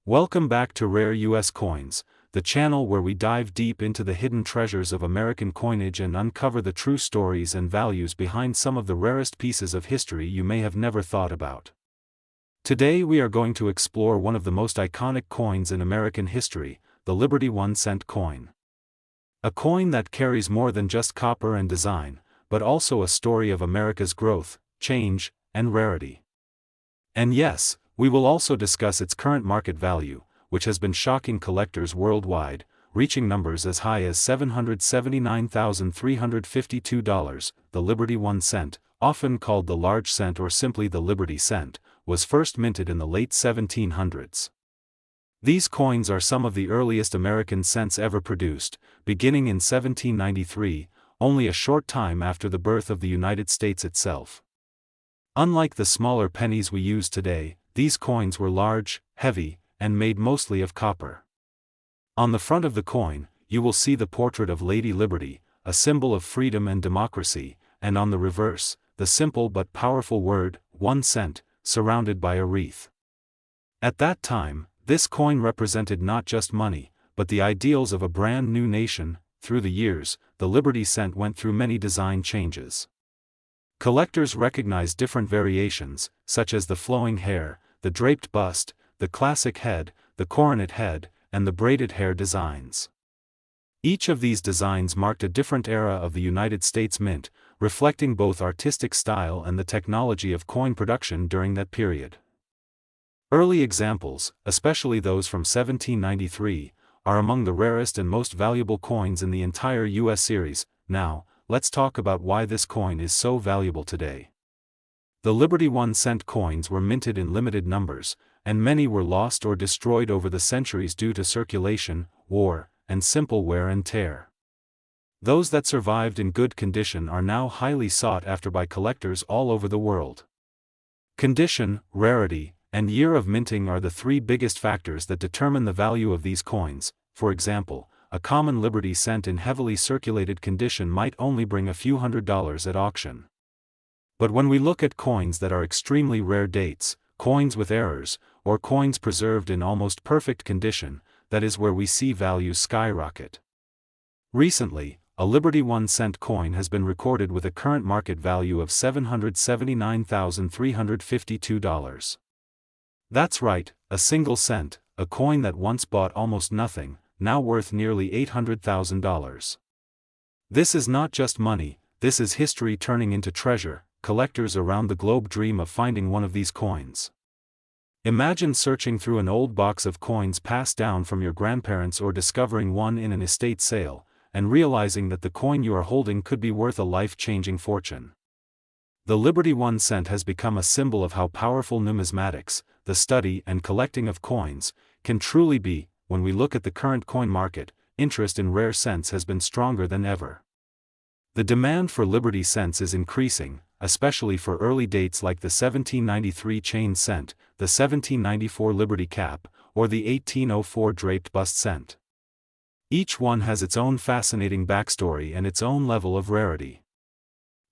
Welcome back to Rare US Coins, the channel where we dive deep into the hidden treasures of American coinage and uncover the true stories and values behind some of the rarest pieces of history you may have never thought about. Today we are going to explore one of the most iconic coins in American history, the Liberty 1-cent coin. A coin that carries more than just copper and design, but also a story of America's growth, change, and rarity. And yes, we will also discuss its current market value, which has been shocking collectors worldwide, reaching numbers as high as $779,352. The Liberty 1 cent, often called the large cent or simply the Liberty cent, was first minted in the late 1700s. These coins are some of the earliest American cents ever produced, beginning in 1793, only a short time after the birth of the United States itself. Unlike the smaller pennies we use today, these coins were large, heavy, and made mostly of copper. On the front of the coin, you will see the portrait of Lady Liberty, a symbol of freedom and democracy, and on the reverse, the simple but powerful word, 1 cent, surrounded by a wreath. At that time, this coin represented not just money, but the ideals of a brand new nation. Through the years, the Liberty cent went through many design changes. Collectors recognize different variations, such as the flowing hair, the draped bust, the classic head, the coronet head, and the braided hair designs. Each of these designs marked a different era of the United States Mint, reflecting both artistic style and the technology of coin production during that period. Early examples, especially those from 1793, are among the rarest and most valuable coins in the entire U.S. series. Now, let's talk about why this coin is so valuable today. The Liberty 1 cent coins were minted in limited numbers, and many were lost or destroyed over the centuries due to circulation, war, and simple wear and tear. Those that survived in good condition are now highly sought after by collectors all over the world. Condition, rarity, and year of minting are the three biggest factors that determine the value of these coins. For example, a common Liberty cent in heavily circulated condition might only bring a few $100s at auction. But when we look at coins that are extremely rare dates, coins with errors, or coins preserved in almost perfect condition, that is where we see values skyrocket. Recently, a Liberty 1 cent coin has been recorded with a current market value of $779,352. That's right, a single cent, a coin that once bought almost nothing, now worth nearly $800,000. This is not just money, this is history turning into treasure. Collectors around the globe dream of finding one of these coins. Imagine searching through an old box of coins passed down from your grandparents or discovering one in an estate sale, and realizing that the coin you are holding could be worth a life-changing fortune. The Liberty 1 cent has become a symbol of how powerful numismatics, the study and collecting of coins, can truly be. When we look at the current coin market, interest in rare cents has been stronger than ever. The demand for Liberty cents is increasing, especially for early dates like the 1793 chain cent, the 1794 Liberty cap, or the 1804 draped bust cent. Each one has its own fascinating backstory and its own level of rarity.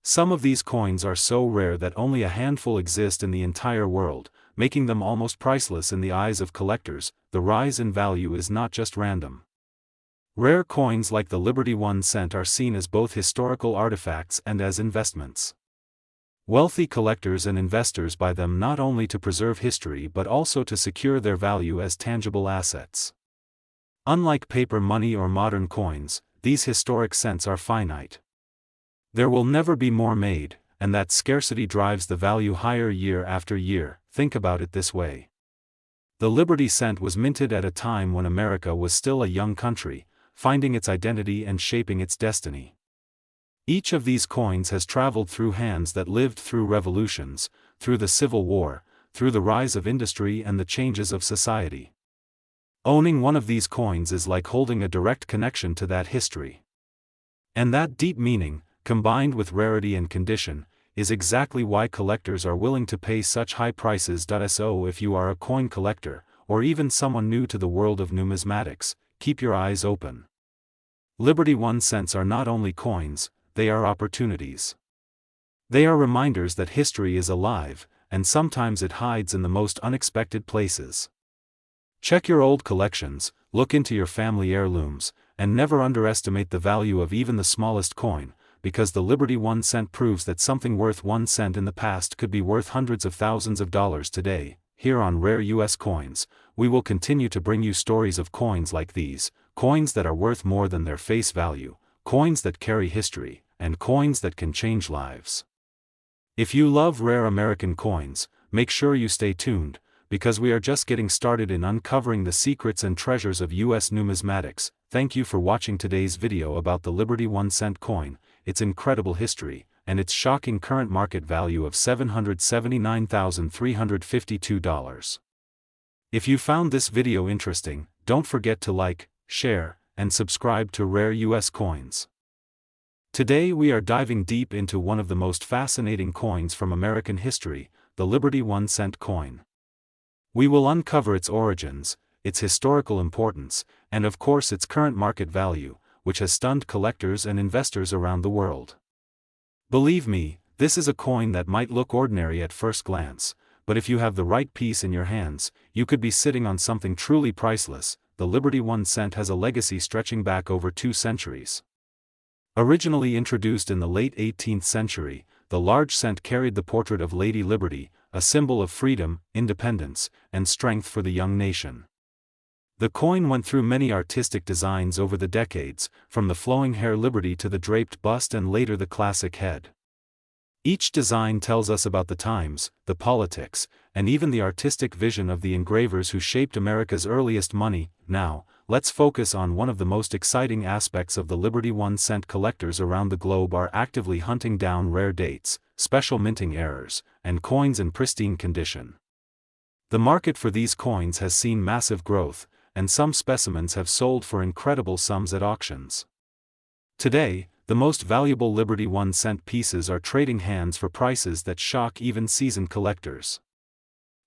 Some of these coins are so rare that only a handful exist in the entire world, making them almost priceless in the eyes of collectors. The rise in value is not just random. Rare coins like the Liberty 1 cent are seen as both historical artifacts and as investments. Wealthy collectors and investors buy them not only to preserve history but also to secure their value as tangible assets. Unlike paper money or modern coins, these historic cents are finite. There will never be more made, and that scarcity drives the value higher year after year. Think about it this way. The Liberty cent was minted at a time when America was still a young country, finding its identity and shaping its destiny. Each of these coins has traveled through hands that lived through revolutions, through the Civil War, through the rise of industry and the changes of society. Owning one of these coins is like holding a direct connection to that history. And that deep meaning, combined with rarity and condition, is exactly why collectors are willing to pay such high prices. So if you are a coin collector, or even someone new to the world of numismatics, keep your eyes open. Liberty 1 cents are not only coins, they are opportunities. They are reminders that history is alive, and sometimes it hides in the most unexpected places. Check your old collections, look into your family heirlooms, and never underestimate the value of even the smallest coin, because the Liberty 1 cent proves that something worth 1 cent in the past could be worth hundreds of thousands of dollars today. Here on Rare US Coins, we will continue to bring you stories of coins like these, coins that are worth more than their face value, coins that carry history, and coins that can change lives. If you love rare American coins, make sure you stay tuned, because we are just getting started in uncovering the secrets and treasures of US numismatics. Thank you for watching today's video about the Liberty 1 cent coin, its incredible history, and its shocking current market value of $779,352. If you found this video interesting, don't forget to like, share, and subscribe to Rare US Coins. Today we are diving deep into one of the most fascinating coins from American history, the Liberty 1 cent coin. We will uncover its origins, its historical importance, and of course its current market value, which has stunned collectors and investors around the world. Believe me, this is a coin that might look ordinary at first glance, but if you have the right piece in your hands, you could be sitting on something truly priceless. The Liberty 1 cent has a legacy stretching back over 2 centuries. Originally introduced in the late 18th century, the large cent carried the portrait of Lady Liberty, a symbol of freedom, independence, and strength for the young nation. The coin went through many artistic designs over the decades, from the flowing hair Liberty to the draped bust and later the classic head. Each design tells us about the times, the politics, and even the artistic vision of the engravers who shaped America's earliest money. Now, let's focus on one of the most exciting aspects of the Liberty 1 cent. Collectors around the globe are actively hunting down rare dates, special minting errors, and coins in pristine condition. The market for these coins has seen massive growth, and some specimens have sold for incredible sums at auctions. Today, the most valuable Liberty 1 cent pieces are trading hands for prices that shock even seasoned collectors.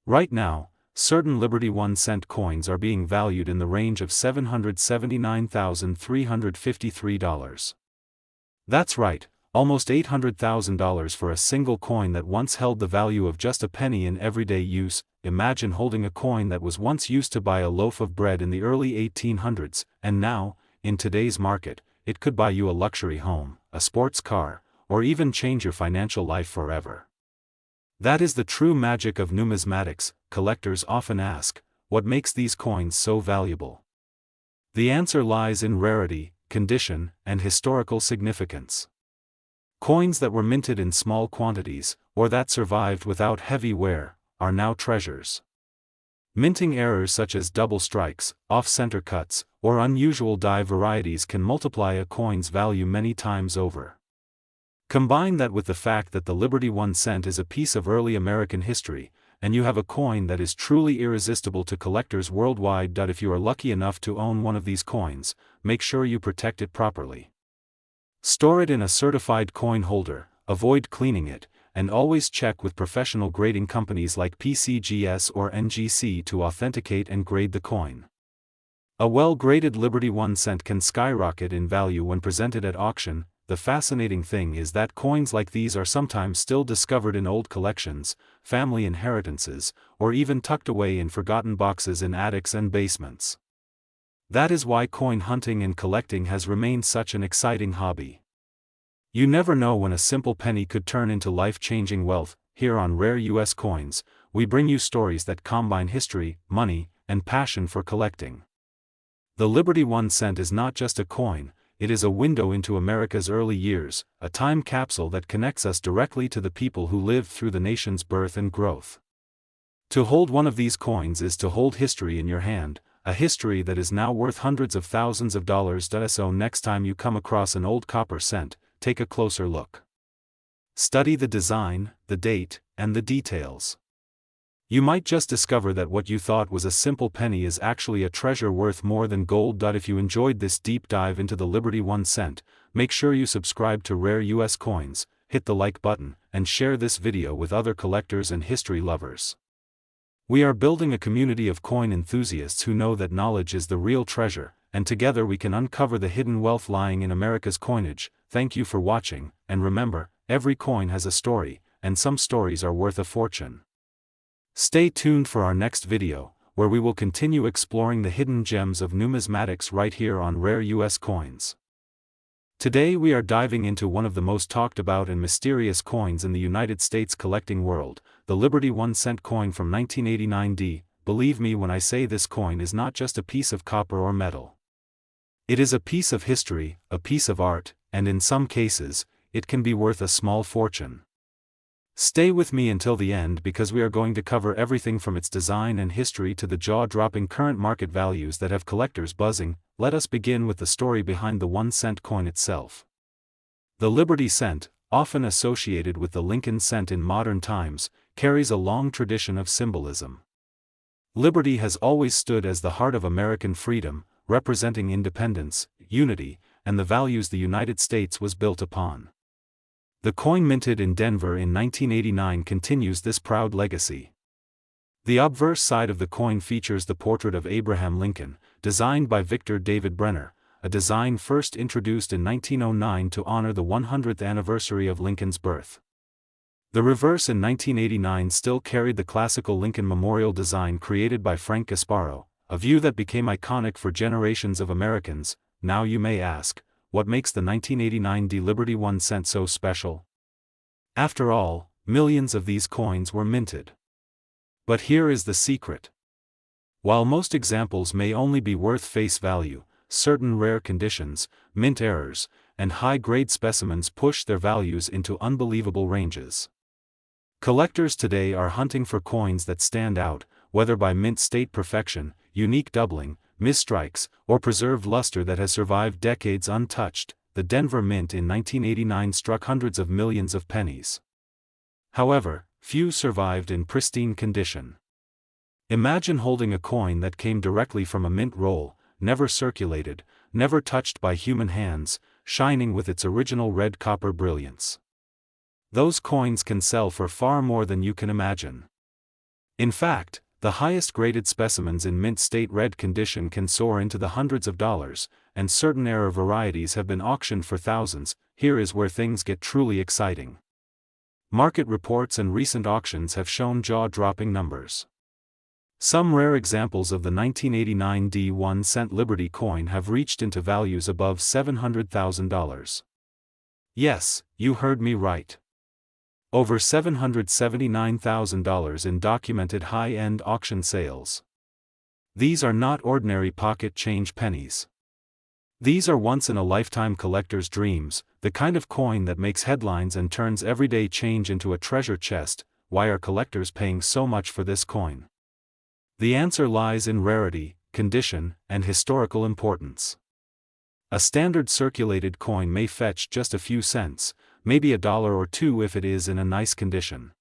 Right now, certain Liberty 1 cent coins are being valued in the range of $779,353. That's right, almost $800,000 for a single coin that once held the value of just a penny in everyday use. Imagine holding a coin that was once used to buy a loaf of bread in the early 1800s, and now, in today's market, it could buy you a luxury home, a sports car, or even change your financial life forever. That is the true magic of numismatics. Collectors often ask, what makes these coins so valuable? The answer lies in rarity, condition, and historical significance. Coins that were minted in small quantities, or that survived without heavy wear, are now treasures. Minting errors such as double strikes, off-center cuts, or unusual die varieties can multiply a coin's value many times over. Combine that with the fact that the Liberty 1 cent is a piece of early American history, and you have a coin that is truly irresistible to collectors worldwide. If you are lucky enough to own one of these coins, make sure you protect it properly. Store it in a certified coin holder, avoid cleaning it, and always check with professional grading companies like PCGS or NGC to authenticate and grade the coin. A well-graded Liberty 1 cent can skyrocket in value when presented at auction. The fascinating thing is that coins like these are sometimes still discovered in old collections, family inheritances, or even tucked away in forgotten boxes in attics and basements. That is why coin hunting and collecting has remained such an exciting hobby. You never know when a simple penny could turn into life-changing wealth. Here on Rare US Coins, we bring you stories that combine history, money, and passion for collecting. The Liberty 1 cent is not just a coin, it is a window into America's early years, a time capsule that connects us directly to the people who lived through the nation's birth and growth. To hold one of these coins is to hold history in your hand, a history that is now worth hundreds of thousands of dollars. So next time you come across an old copper cent, take a closer look. Study the design, the date, and the details. You might just discover that what you thought was a simple penny is actually a treasure worth more than gold. If you enjoyed this deep dive into the Liberty 1 cent, make sure you subscribe to Rare US Coins, hit the like button, and share this video with other collectors and history lovers. We are building a community of coin enthusiasts who know that knowledge is the real treasure, and together we can uncover the hidden wealth lying in America's coinage. Thank you for watching, and remember, every coin has a story, and some stories are worth a fortune. Stay tuned for our next video, where we will continue exploring the hidden gems of numismatics right here on Rare US Coins. Today we are diving into one of the most talked about and mysterious coins in the United States collecting world, the Liberty 1-cent coin from 1989. Believe me when I say this coin is not just a piece of copper or metal. It is a piece of history, a piece of art, and in some cases, it can be worth a small fortune. Stay with me until the end because we are going to cover everything from its design and history to the jaw-dropping current market values that have collectors buzzing. Let us begin with the story behind the 1-cent coin itself. The Liberty cent, often associated with the Lincoln cent in modern times, carries a long tradition of symbolism. Liberty has always stood as the heart of American freedom, representing independence, unity, and the values the United States was built upon. The coin minted in Denver in 1989 continues this proud legacy. The obverse side of the coin features the portrait of Abraham Lincoln, designed by Victor David Brenner, a design first introduced in 1909 to honor the 100th anniversary of Lincoln's birth. The reverse in 1989 still carried the classical Lincoln Memorial design created by Frank Gasparo, a view that became iconic for generations of Americans. Now you may ask, what makes the 1989 Liberty 1 cent so special? After all, millions of these coins were minted. But here is the secret. While most examples may only be worth face value, certain rare conditions, mint errors, and high-grade specimens push their values into unbelievable ranges. Collectors today are hunting for coins that stand out, whether by mint state perfection, unique doubling, misstrikes, or preserved luster that has survived decades untouched. The Denver Mint in 1989 struck hundreds of millions of pennies. However, few survived in pristine condition. Imagine holding a coin that came directly from a mint roll, never circulated, never touched by human hands, shining with its original red copper brilliance. Those coins can sell for far more than you can imagine. In fact, the highest graded specimens in mint state red condition can soar into the hundreds of dollars, and certain error varieties have been auctioned for thousands. Here is where things get truly exciting. Market reports and recent auctions have shown jaw-dropping numbers. Some rare examples of the 1989 1-cent Liberty coin have reached into values above $700,000. Yes, you heard me right. Over $779,000 in documented high-end auction sales. These are not ordinary pocket change pennies. These are once-in-a-lifetime collector's dreams, the kind of coin that makes headlines and turns everyday change into a treasure chest. Why are collectors paying so much for this coin? The answer lies in rarity, condition, and historical importance. A standard circulated coin may fetch just a few cents, maybe $1 or $2 if it is in a nice condition.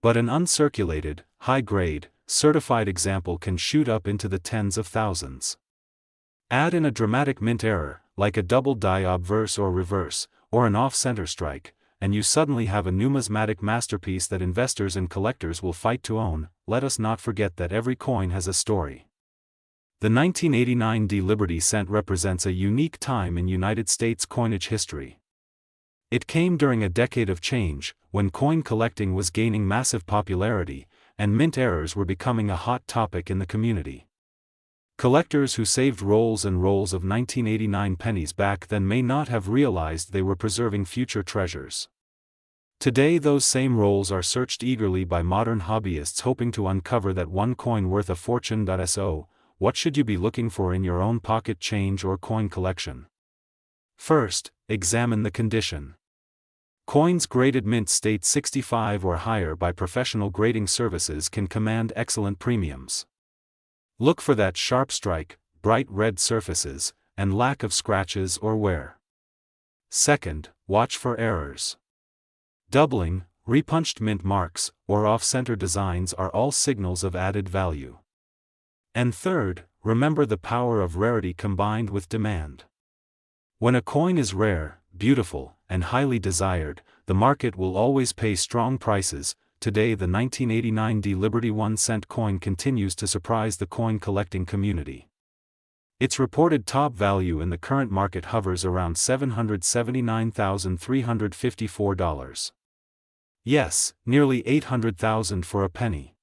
But an uncirculated, high-grade, certified example can shoot up into the tens of thousands. Add in a dramatic mint error, like a double die obverse or reverse, or an off-center strike, and you suddenly have a numismatic masterpiece that investors and collectors will fight to own. Let us not forget that every coin has a story. The 1989 Liberty cent represents a unique time in United States coinage history. It came during a decade of change, when coin collecting was gaining massive popularity, and mint errors were becoming a hot topic in the community. Collectors who saved rolls and rolls of 1989 pennies back then may not have realized they were preserving future treasures. Today those same rolls are searched eagerly by modern hobbyists hoping to uncover that one coin worth a fortune. So, what should you be looking for in your own pocket change or coin collection? First, examine the condition. Coins graded mint state 65 or higher by professional grading services can command excellent premiums. Look for that sharp strike, bright red surfaces, and lack of scratches or wear. Second, watch for errors. Doubling, repunched mint marks, or off-center designs are all signals of added value. And third, remember the power of rarity combined with demand. When a coin is rare, beautiful, and highly desired, the market will always pay strong prices. Today the 1989 Liberty 1-cent coin continues to surprise the coin collecting community. Its reported top value in the current market hovers around $779,354. Yes, nearly $800,000 for a penny.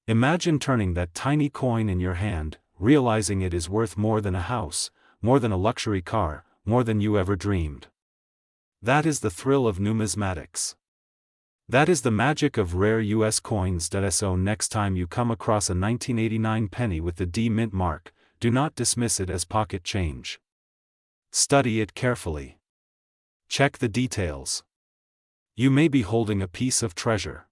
Imagine turning that tiny coin in your hand, realizing it is worth more than a house, more than a luxury car, more than you ever dreamed. That is the thrill of numismatics. That is the magic of rare US coins. So next time you come across a 1989 penny with the D Mint mark, do not dismiss it as pocket change. Study it carefully. Check the details. You may be holding a piece of treasure.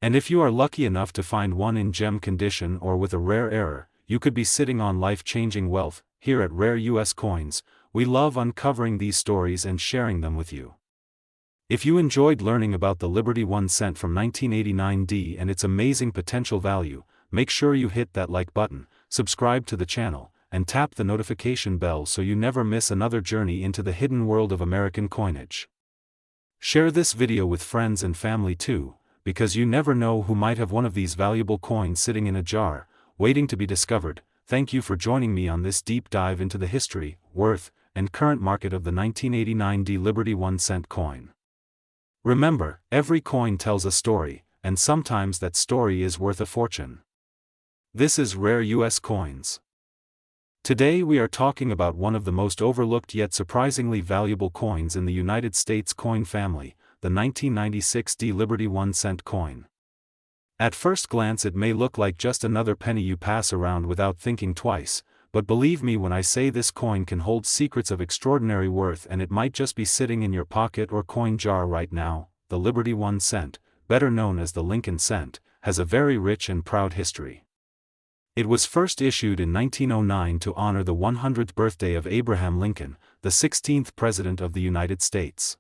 And if you are lucky enough to find one in gem condition or with a rare error, you could be sitting on life-changing wealth. Here at Rare US Coins, we love uncovering these stories and sharing them with you. If you enjoyed learning about the Liberty 1 cent from 1989D and its amazing potential value, make sure you hit that like button, subscribe to the channel, and tap the notification bell so you never miss another journey into the hidden world of American coinage. Share this video with friends and family too, because you never know who might have one of these valuable coins sitting in a jar, waiting to be discovered. Thank you for joining me on this deep dive into the history, worth, and current market of the 1989D Liberty 1 cent coin. Remember, every coin tells a story, and sometimes that story is worth a fortune. This is Rare US Coins. Today we are talking about one of the most overlooked yet surprisingly valuable coins in the United States coin family, the 1996D Liberty 1 cent coin. At first glance it may look like just another penny you pass around without thinking twice, but believe me when I say this coin can hold secrets of extraordinary worth, and it might just be sitting in your pocket or coin jar right now. The Liberty 1 cent, better known as the Lincoln cent, has a very rich and proud history. It was first issued in 1909 to honor the 100th birthday of Abraham Lincoln, the 16th President of the United States.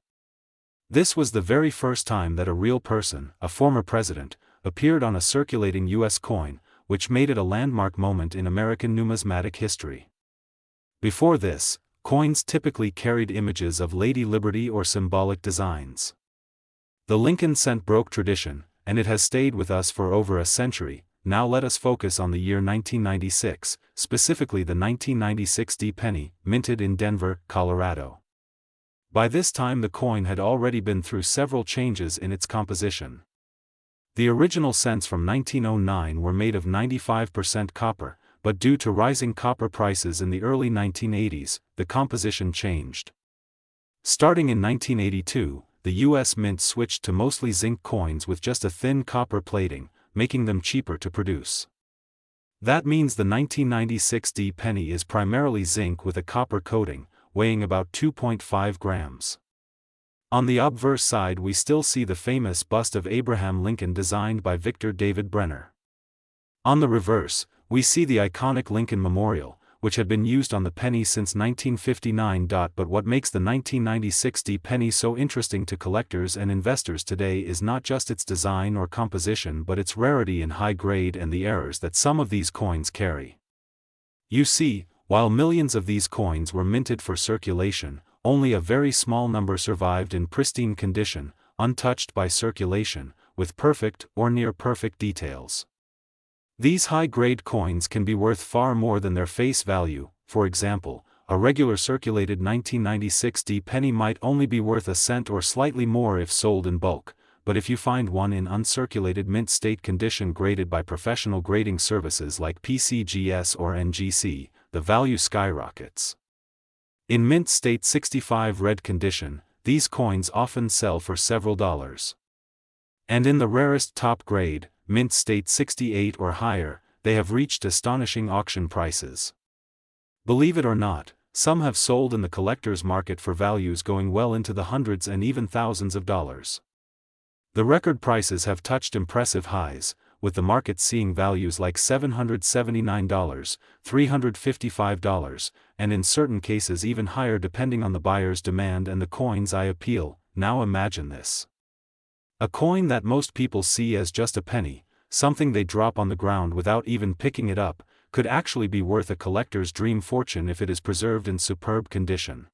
This was the very first time that a real person, a former president, appeared on a circulating U.S. coin, which made it a landmark moment in American numismatic history. Before this, coins typically carried images of Lady Liberty or symbolic designs. The Lincoln cent broke tradition, and it has stayed with us for over a century. Now let us focus on the year 1996, specifically the 1996D penny, minted in Denver, Colorado. By this time the coin had already been through several changes in its composition. The original cents from 1909 were made of 95% copper, but due to rising copper prices in the early 1980s, the composition changed. Starting in 1982, the U.S. Mint switched to mostly zinc coins with just a thin copper plating, making them cheaper to produce. That means the 1996D penny is primarily zinc with a copper coating, weighing about 2.5 grams. On the obverse side we still see the famous bust of Abraham Lincoln designed by Victor David Brenner. On the reverse, we see the iconic Lincoln Memorial, which had been used on the penny since 1959. But what makes the 1996D penny so interesting to collectors and investors today is not just its design or composition but its rarity and high grade and the errors that some of these coins carry. You see, while millions of these coins were minted for circulation, only a very small number survived in pristine condition, untouched by circulation, with perfect or near-perfect details. These high-grade coins can be worth far more than their face value. For example, a regular circulated 1996D penny might only be worth a cent or slightly more if sold in bulk, but if you find one in uncirculated mint state condition graded by professional grading services like PCGS or NGC, the value skyrockets. In mint state 65 red condition, these coins often sell for several dollars. And in the rarest top grade, mint state 68 or higher, they have reached astonishing auction prices. Believe it or not, some have sold in the collector's market for values going well into the hundreds and even thousands of dollars. The record prices have touched impressive highs, with the market seeing values like $779, $355, and in certain cases even higher depending on the buyer's demand and the coin's eye appeal. Now imagine this. A coin that most people see as just a penny, something they drop on the ground without even picking it up, could actually be worth a collector's dream fortune if it is preserved in superb condition.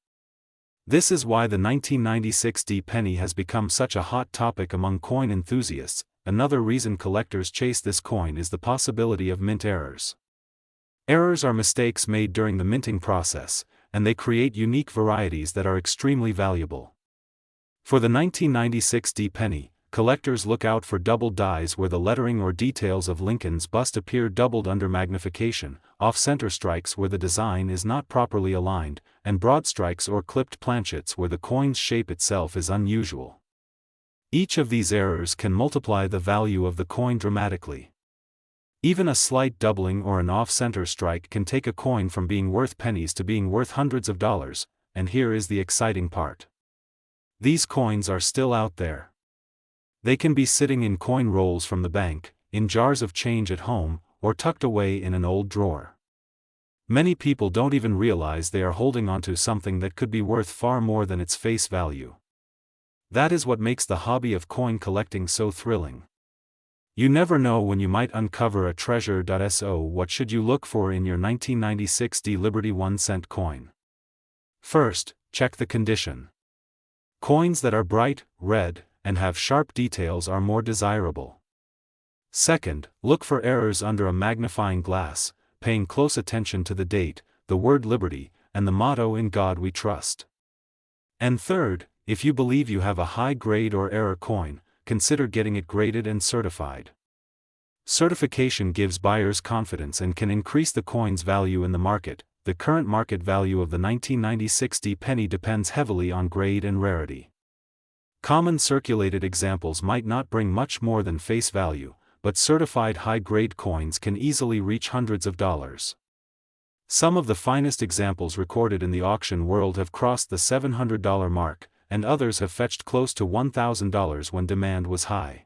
This is why the 1996D penny has become such a hot topic among coin enthusiasts. Another reason collectors chase this coin is the possibility of mint errors. Errors are mistakes made during the minting process, and they create unique varieties that are extremely valuable. For the 1996D penny, collectors look out for double dies where the lettering or details of Lincoln's bust appear doubled under magnification, off-center strikes where the design is not properly aligned, and broad strikes or clipped planchets where the coin's shape itself is unusual. Each of these errors can multiply the value of the coin dramatically. Even a slight doubling or an off-center strike can take a coin from being worth pennies to being worth hundreds of dollars, and here is the exciting part. These coins are still out there. They can be sitting in coin rolls from the bank, in jars of change at home, or tucked away in an old drawer. Many people don't even realize they are holding onto something that could be worth far more than its face value. That is what makes the hobby of coin collecting so thrilling. You never know when you might uncover a treasure. So what should you look for in your 1996 D Liberty 1-cent coin? First, check the condition. Coins that are bright, red, and have sharp details are more desirable. Second, look for errors under a magnifying glass, paying close attention to the date, the word Liberty, and the motto "In God We Trust." And third, if you believe you have a high grade or error coin, consider getting it graded and certified. Certification gives buyers confidence and can increase the coin's value in the market. The current market value of the 1996 D penny depends heavily on grade and rarity. Common circulated examples might not bring much more than face value, but certified high-grade coins can easily reach hundreds of dollars. Some of the finest examples recorded in the auction world have crossed the $700 mark, and others have fetched close to $1,000 when demand was high.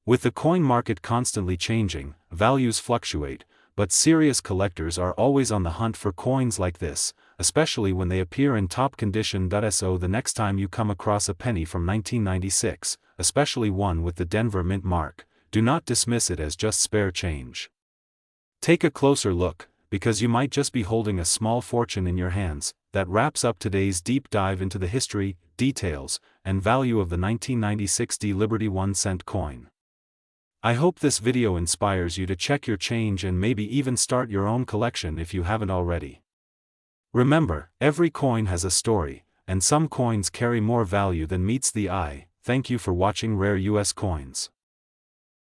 With the coin market constantly changing, values fluctuate, but serious collectors are always on the hunt for coins like this, especially when they appear in top condition. So the next time you come across a penny from 1996, especially one with the Denver Mint mark, do not dismiss it as just spare change. Take a closer look, because you might just be holding a small fortune in your hands. That wraps up today's deep dive into the history, details, and value of the 1996 D Liberty 1-cent coin. I hope this video inspires you to check your change and maybe even start your own collection if you haven't already. Remember, every coin has a story, and some coins carry more value than meets the eye. Thank you for watching Rare US Coins.